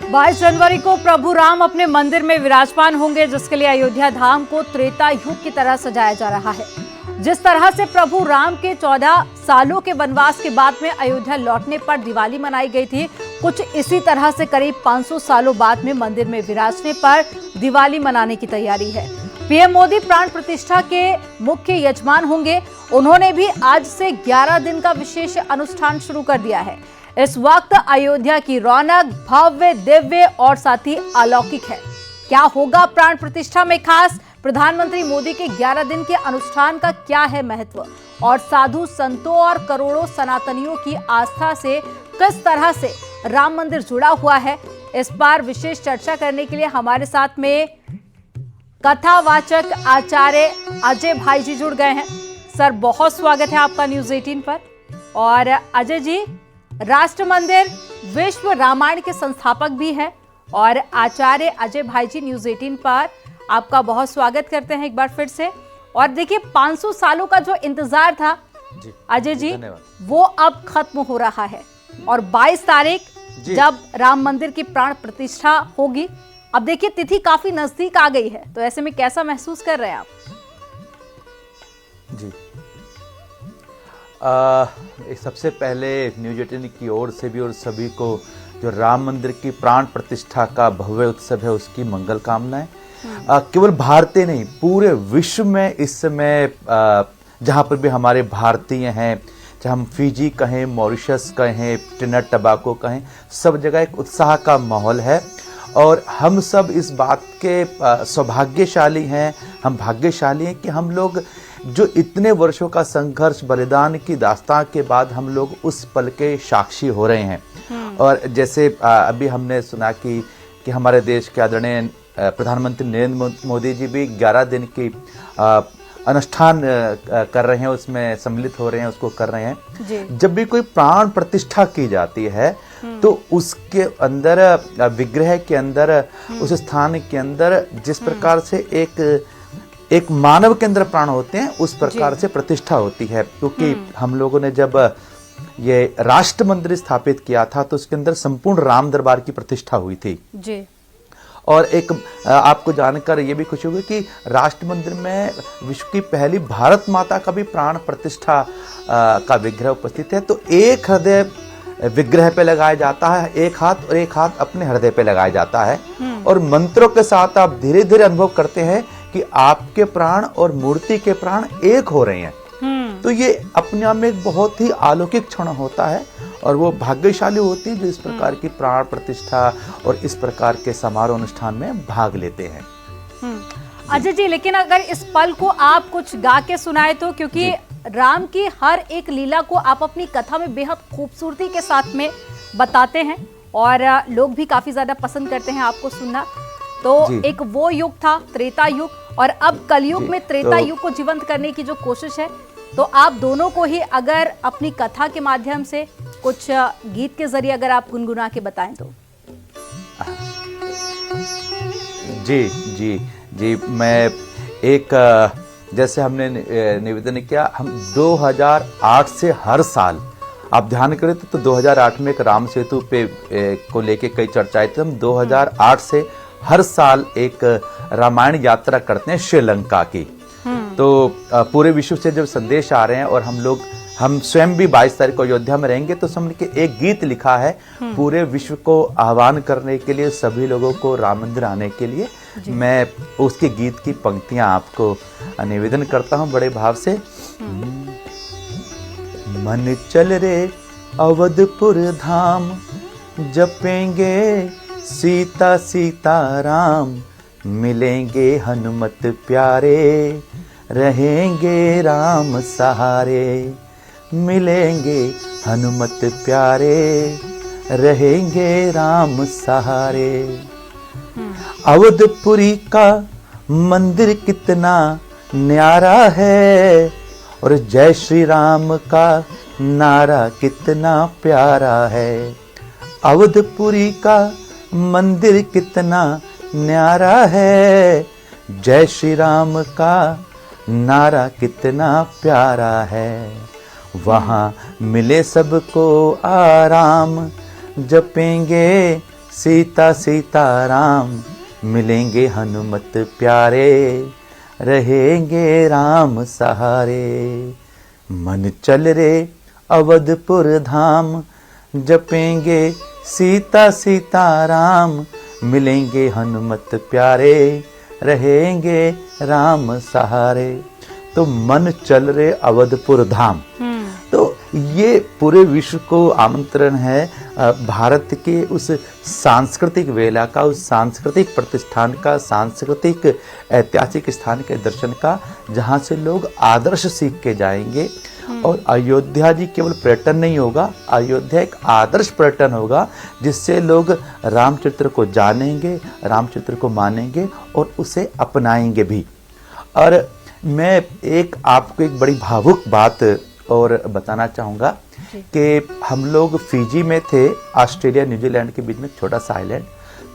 22 जनवरी को प्रभु राम अपने मंदिर में विराजमान होंगे, जिसके लिए अयोध्या धाम को त्रेता युग की तरह सजाया जा रहा है। जिस तरह से प्रभु राम के 14 सालों के वनवास के बाद में अयोध्या लौटने पर दिवाली मनाई गई थी, कुछ इसी तरह से करीब 500 सालों बाद में मंदिर में विराजने पर दिवाली मनाने की तैयारी है। पीएम मोदी प्राण प्रतिष्ठा के मुख्य यजमान होंगे। उन्होंने भी आज से 11 दिन का विशेष अनुष्ठान शुरू कर दिया है। इस वक्त अयोध्या की रौनक भव्य, दिव्य और साथ ही अलौकिक है। क्या होगा प्राण प्रतिष्ठा में खास? प्रधानमंत्री मोदी के 11 दिन के अनुष्ठान का क्या है महत्व? और साधु संतों और करोड़ों सनातनियों की आस्था से किस तरह से राम मंदिर जुड़ा हुआ है, इस पर विशेष चर्चा करने के लिए हमारे साथ में कथावाचक आचार्य अजय भाई जी जुड़ गए हैं। सर, बहुत स्वागत है आपका न्यूज 18 पर। और अजय जी, राष्ट्र मंदिर विश्व रामायण के संस्थापक भी हैं और आचार्य अजय भाई जी न्यूज 18 पर आपका बहुत स्वागत करते हैं एक बार फिर से। और देखिए, 500 सालों का जो इंतजार था अजय जी, वो अब खत्म हो रहा है और 22 तारीख जब राम मंदिर की प्राण प्रतिष्ठा होगी, अब देखिए तिथि काफी नजदीक आ गई है, तो ऐसे में कैसा महसूस कर रहे हैं आप? जी, सबसे पहले न्यूज 18 की ओर से भी और सभी को जो राम मंदिर की प्राण प्रतिष्ठा का भव्य उत्सव है उसकी मंगल कामनाएं। केवल भारतीय नहीं, पूरे विश्व में इस समय जहाँ पर भी हमारे भारतीय हैं, चाहे हम फिजी कहें, मॉरिशस कहें, ट्रिनिडाद टोबैगो कहें, सब जगह एक उत्साह का माहौल है। और हम सब इस बात के सौभाग्यशाली हैं, हम भाग्यशाली हैं कि हम लोग जो इतने वर्षों का संघर्ष बलिदान की दास्तां के बाद हम लोग उस पल के साक्षी हो रहे हैं। और जैसे अभी हमने सुना कि हमारे देश के आदरणीय प्रधानमंत्री नरेंद्र मोदी जी भी 11 दिन की अनुष्ठान कर रहे हैं, उसमें सम्मिलित हो रहे हैं, उसको कर रहे हैं। जब भी कोई प्राण प्रतिष्ठा की जाती है तो उसके अंदर, विग्रह के अंदर, उस स्थान के अंदर जिस प्रकार से एक मानव के अंदर प्राण होते हैं, उस प्रकार से प्रतिष्ठा होती है। क्योंकि हम लोगों ने जब ये राष्ट्र मंदिर स्थापित किया था तो उसके अंदर संपूर्ण राम दरबार की प्रतिष्ठा हुई थी जी। और एक आपको जानकर ये भी खुशी होगी कि राष्ट्र मंदिर में विश्व की पहली भारत माता का भी प्राण प्रतिष्ठा का विग्रह उपस्थित है। तो एक हृदय विग्रह पे लगाया जाता है, एक हाथ अपने हृदय पे लगाया जाता है। और मंत्रों के साथ आप धीरे धीरे अनुभव करते हैं कि आपके प्राण और मूर्ति के प्राण एक हो रहे हैं। तो ये अपने आप में एक बहुत ही अलौकिक क्षण होता है और वो भाग्यशाली होती है जो इस प्रकार की प्राण प्रतिष्ठा और इस प्रकार के समारोह अनुष्ठान में भाग लेते हैं। अजय जी, लेकिन अगर इस पल को आप कुछ गा के सुनाए तो, क्योंकि राम की हर एक लीला को आप अपनी कथा में बेहद खूबसूरती के साथ में बताते हैं और लोग भी काफी ज्यादा पसंद करते हैं आपको सुनना। तो एक वो युग था त्रेता युग, और अब कलयुग में त्रेता युग को जीवंत करने की जो कोशिश है, तो आप दोनों को ही अगर अपनी कथा के माध्यम से कुछ गीत के जरिए अगर आप गुनगुना के बताएं तो। जी, मैं एक, जैसे हमने निवेदन किया, हम 2008 से हर साल, आप ध्यान करें तो 2008 में एक राम सेतु पे को लेके कई चर्चाएं थी। हम 2008 से हर साल एक रामायण यात्रा करते हैं श्रीलंका की। तो पूरे विश्व से जब संदेश आ रहे हैं और हम स्वयं भी 22 तारीख को अयोध्या में रहेंगे, तो हमने एक गीत लिखा है पूरे विश्व को आह्वान करने के लिए, सभी लोगों को राम मंदिर आने के लिए। मैं उसके गीत की पंक्तियां आपको निवेदन करता हूं बड़े भाव से। मन चल रे अवधपुर धाम, जपेंगे सीता सीता राम, मिलेंगे हनुमत प्यारे, रहेंगे राम सहारे, मिलेंगे हनुमत प्यारे, रहेंगे राम सहारे। अवधपुरी का मंदिर कितना न्यारा है और जय श्री राम का नारा कितना प्यारा है। अवधपुरी का मंदिर कितना न्यारा है, जय श्री राम का नारा कितना प्यारा है। वहाँ मिले सबको आराम, जपेंगे सीता सीता राम मिलेंगे हनुमत प्यारे, रहेंगे राम सहारे। मन चल रे अवधपुर धाम, जपेंगे सीता सीता राम, मिलेंगे हनुमत प्यारे, रहेंगे राम सहारे। तो मन चल रे अवधपुर धाम, तो ये पूरे विश्व को आमंत्रण है भारत के उस सांस्कृतिक वेला का, उस सांस्कृतिक प्रतिष्ठान का, सांस्कृतिक ऐतिहासिक स्थान के दर्शन का, जहाँ से लोग आदर्श सीख के जाएंगे। और अयोध्या जी केवल पर्यटन नहीं होगा, अयोध्या एक आदर्श पर्यटन होगा, जिससे लोग रामचरित्र को जानेंगे, रामचरित्र को मानेंगे और उसे अपनाएंगे भी। और मैं आपको एक बड़ी भावुक बात और बताना चाहूँगा कि हम लोग फिजी में थे, ऑस्ट्रेलिया न्यूजीलैंड के बीच में छोटा सा आइलैंड।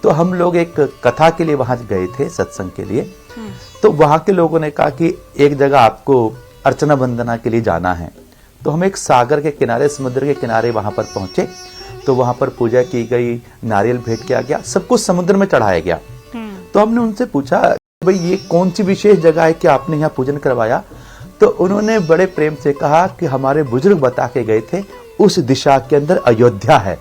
तो हम लोग एक कथा के लिए वहाँ गए थे, सत्संग के लिए। तो वहाँ के लोगों ने कहा कि एक जगह आपको अर्चना वंदना के लिए जाना है। तो हम एक सागर के किनारे, समुद्र के किनारे वहाँ पर पहुँचे। तो वहाँ पर पूजा की गई, नारियल भेंट किया गया, सब कुछ समुद्र में चढ़ाया गया। तो हमने उनसे पूछा, भाई ये कौन सी विशेष जगह है कि आपने यहाँ पूजन करवाया? तो उन्होंने बड़े प्रेम से कहा कि हमारे बुजुर्ग बता के गए थे, उस दिशा के अंदर अयोध्या है।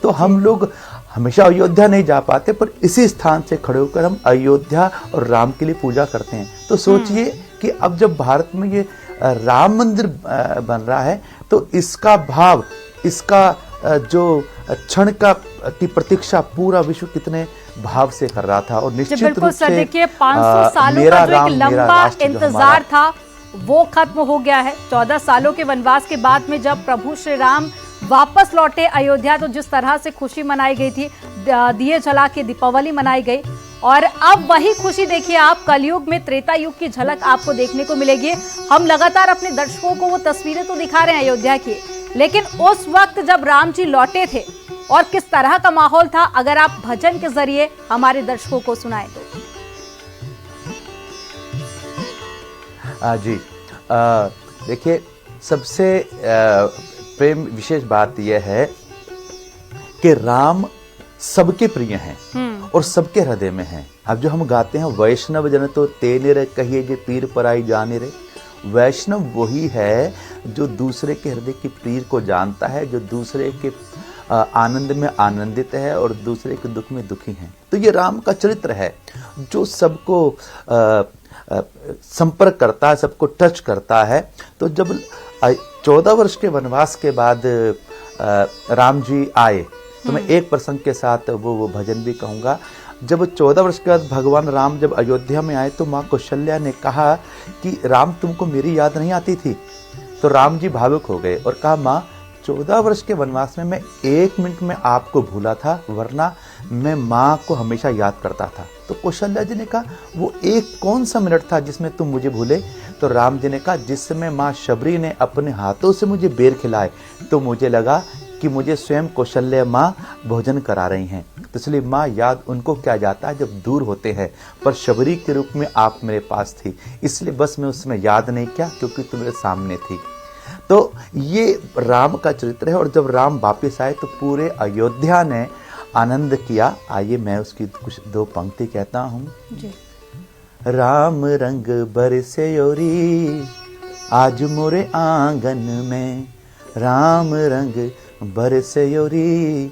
तो हम लोग हमेशा अयोध्या नहीं जा पाते, पर इसी स्थान से खड़े होकर हम अयोध्या और राम के लिए पूजा करते हैं। तो सोचिए कि अब जब भारत में ये राम मंदिर बन रहा है, तो इसका भाव, इसका जो क्षण की प्रतीक्षा पूरा विश्व कितने भाव से कर रहा था। और निश्चित रूप से देखिए 500 सालों का जो एक लंबा इंतजार था वो खत्म हो गया है। 14 सालों के वनवास के बाद में जब प्रभु श्री राम वापस लौटे अयोध्या, तो जिस तरह से खुशी मनाई गई थी, दिए जला के दीपावली मनाई गई। और अब वही खुशी देखिए आप कलयुग में, त्रेता युग की झलक आपको देखने को मिलेगी। हम लगातार अपने दर्शकों को वो तस्वीरें तो दिखा रहे हैं अयोध्या की, लेकिन उस वक्त जब राम जी लौटे थे और किस तरह का माहौल था, अगर आप भजन के जरिए हमारे दर्शकों को सुनाएं तो। जी देखिए, सबसे प्रेम विशेष बात यह है कि राम सबके प्रिय हैं और सबके हृदय में हैं। अब जो हम गाते हैं, वैष्णव जन तो तेने रे कहिए जे पीर पराई जाने रे। वैष्णव वही है जो दूसरे के हृदय की पीर को जानता है, जो दूसरे के आनंद में आनंदित है और दूसरे के दुख में दुखी है। तो ये राम का चरित्र है जो सबको संपर्क करता है, सबको टच करता है। तो जब 14 वर्ष के वनवास के बाद राम जी आए, तो मैं एक प्रसंग के साथ वो भजन भी कहूँगा। जब 14 वर्ष के बाद भगवान राम जब अयोध्या में आए, तो माँ कौशल्या ने कहा कि राम, तुमको मेरी याद नहीं आती थी? तो राम जी भावुक हो गए और कहा, माँ 14 वर्ष के वनवास में मैं 1 मिनट में आपको भूला था, वरना मैं माँ को हमेशा याद करता था। तो कौशल्या जी ने कहा, वो एक कौन सा मिनट था जिसमें तुम मुझे भूले? तो राम जी ने कहा, जिस समय माँ शबरी ने अपने हाथों से मुझे बेर खिलाए, तो मुझे लगा कि मुझे स्वयं कौशल्या माँ भोजन करा रही हैं। तो इसलिए माँ याद उनको क्या जाता है जब दूर होते हैं, पर शबरी के रूप में आप मेरे पास थी, इसलिए बस मैं उसमें याद नहीं किया क्योंकि तुम मेरे सामने थी। तो ये राम का चरित्र है। और जब राम वापिस आए तो पूरे अयोध्या ने आनंद किया। आइए मैं उसकी कुछ 2 पंक्ति कहता हूँ। राम रंग बरसयोरी आज मोरे आंगन में, राम रंग बरसयोरी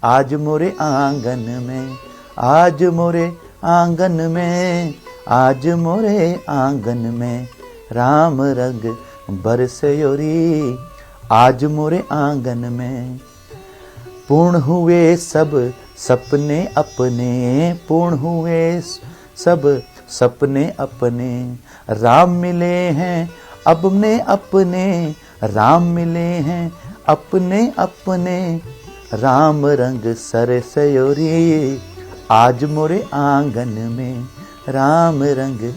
आज मोरे आंगन में, आज मोरे आंगन में, आज मोरे आंगन में, राम रंग बरसयोरी आज मोरे आंगन में। पूर्ण हुए सब सपने अपने, पूर्ण हुए सब सपने अपने, राम मिले हैं अपने अपने, राम मिले हैं अपने अपने, राम रंग सरसयोरी आज मोरे आंगन में, राम रंग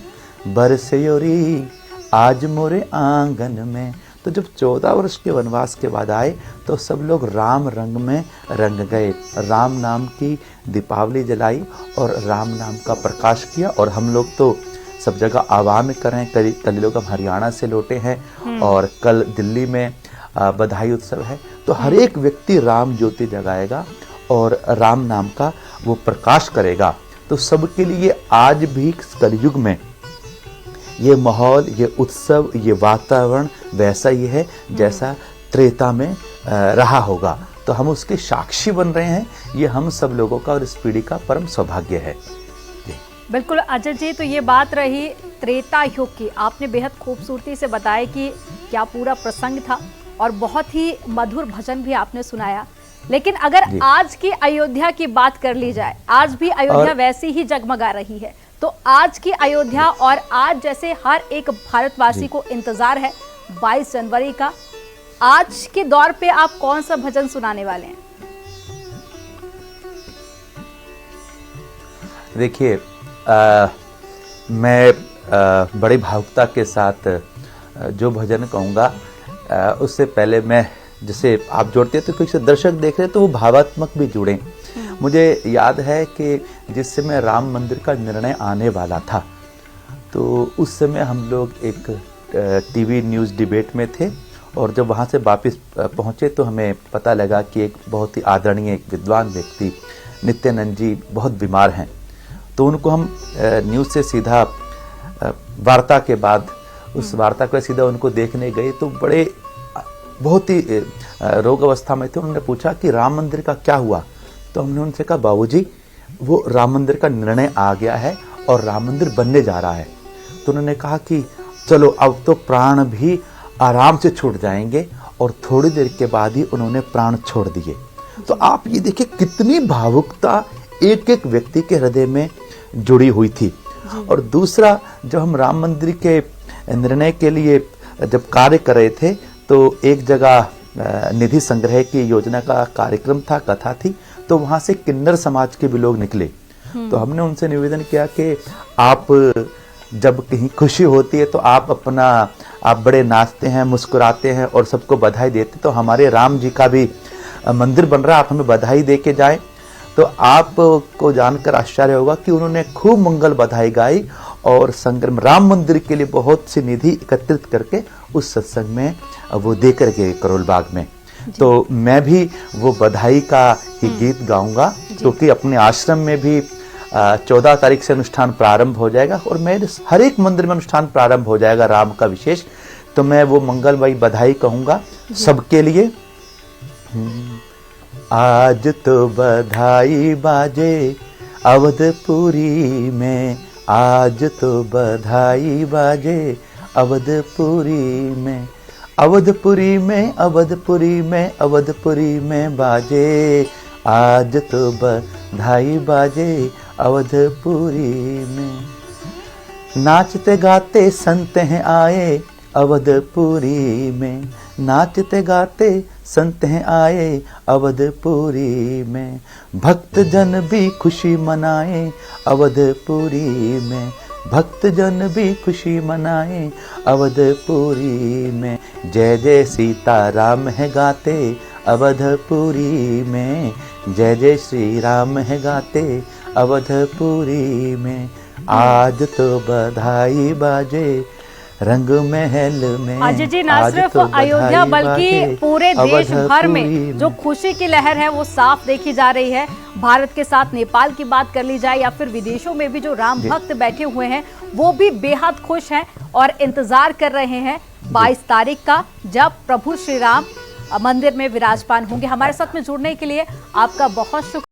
बरसयोरी आज मोरे आंगन में। तो जब 14 वर्ष के वनवास के बाद आए, तो सब लोग राम रंग में रंग गए। राम नाम की दीपावली जलाई और राम नाम का प्रकाश किया। और हम लोग तो सब जगह आह्वान कर रहे हैं। कल लोग हम हरियाणा से लौटे हैं और कल दिल्ली में बधाई उत्सव है। तो हर एक व्यक्ति राम ज्योति जगाएगा और राम नाम का वो प्रकाश करेगा। तो सबके लिए आज भी इस कलयुग में ये माहौल, ये उत्सव, ये वातावरण वैसा ही है जैसा त्रेता में रहा होगा। तो हम उसके साक्षी बन रहे हैं। ये हम सब लोगों का और इस पीढ़ी का परम सौभाग्य है। बिल्कुल अजय जी, तो ये बात रही त्रेता युग की। आपने बेहद खूबसूरती से बताया कि क्या पूरा प्रसंग था और बहुत ही मधुर भजन भी आपने सुनाया। लेकिन अगर आज की अयोध्या की बात कर ली जाए, आज भी अयोध्या वैसी ही जगमगा रही है। तो आज की अयोध्या और आज जैसे हर एक भारतवासी को इंतजार है 22 जनवरी का, आज के दौर पे आप कौन सा भजन सुनाने वाले हैं? देखिए, मैं बड़ी भावुकता के साथ जो भजन कहूँगा, उससे पहले मैं, जैसे आप जोड़ते हैं तो कुछ दर्शक देख रहे हैं तो वो भावात्मक भी जुड़े। मुझे याद है कि जिस समय राम मंदिर का निर्णय आने वाला था, तो उस समय हम लोग एक टीवी न्यूज़ डिबेट में थे और जब वहाँ से वापस पहुँचे तो हमें पता लगा कि एक बहुत ही आदरणीय, एक विद्वान व्यक्ति नित्यानंद जी बहुत बीमार हैं। तो उनको हम न्यूज़ से सीधा वार्ता के बाद, उस वार्ता के सीधा उनको देखने गए तो बड़े बहुत ही रोग अवस्था में थे। उन्होंने पूछा कि राम मंदिर का क्या हुआ? तो हमने उनसे कहा, बाबूजी वो राम मंदिर का निर्णय आ गया है और राम मंदिर बनने जा रहा है। तो उन्होंने कहा कि चलो अब तो प्राण भी आराम से छूट जाएंगे, और थोड़ी देर के बाद ही उन्होंने प्राण छोड़ दिए। तो आप ये देखिए कितनी भावुकता एक एक व्यक्ति के हृदय में जुड़ी हुई थी। और दूसरा, जब हम राम मंदिर के निर्णय के लिए जब कार्य कर रहे थे तो एक जगह निधि संग्रह की योजना का कार्यक्रम था, कथा थी, तो वहाँ से किन्नर समाज के भी लोग निकले। तो हमने उनसे निवेदन किया कि आप जब कहीं खुशी होती है तो आप बड़े नाचते हैं, मुस्कुराते हैं और सबको बधाई देते, तो हमारे राम जी का भी मंदिर बन रहा है, आप हमें बधाई दे के जाए। तो आपको जानकर आश्चर्य होगा कि उन्होंने खूब मंगल बधाई गाई और संग्राम राम मंदिर के लिए बहुत सी निधि एकत्रित करके उस सत्संग में वो दे कर गए करोल बाग में। तो मैं भी वो बधाई का ही गीत गाऊंगा, क्योंकि अपने आश्रम में भी 14 तारीख से अनुष्ठान प्रारंभ हो जाएगा और मेरे हर एक मंदिर में अनुष्ठान प्रारंभ हो जाएगा राम का विशेष। तो मैं वो मंगलमयी बधाई कहूंगा सबके लिए। आज तो बधाई बाजे अवधपुरी में, आज तो बधाई बाजे अवधपुरी में, अवधपुरी में, अवधपुरी में, अवधपुरी में बाजे, आज तो बधाई बाजे अवधपुरी में। नाचते गाते संत हैं आए अवधपुरी में, नाचते गाते संत हैं आए अवधपुरी में, भक्त जन भी खुशी मनाए अवधपुरी में, भक्त जन भी खुशी मनाए अवधपुरी में, जय जय सीता राम है गाते अवधपुरी में, जय जय श्री राम है गाते अवधपुरी में, आज तो बधाई बाजे रंग महल में। अजय जी, ना सिर्फ अयोध्या बल्कि पूरे देश भर में जो खुशी की लहर है वो साफ देखी जा रही है। भारत के साथ नेपाल की बात कर ली जाए या फिर विदेशों में भी जो राम भक्त बैठे हुए हैं वो भी बेहद खुश हैं और इंतजार कर रहे हैं 22 तारीख का, जब प्रभु श्री राम मंदिर में विराजमान होंगे। हमारे साथ में जुड़ने के लिए आपका बहुत शुक्रिया।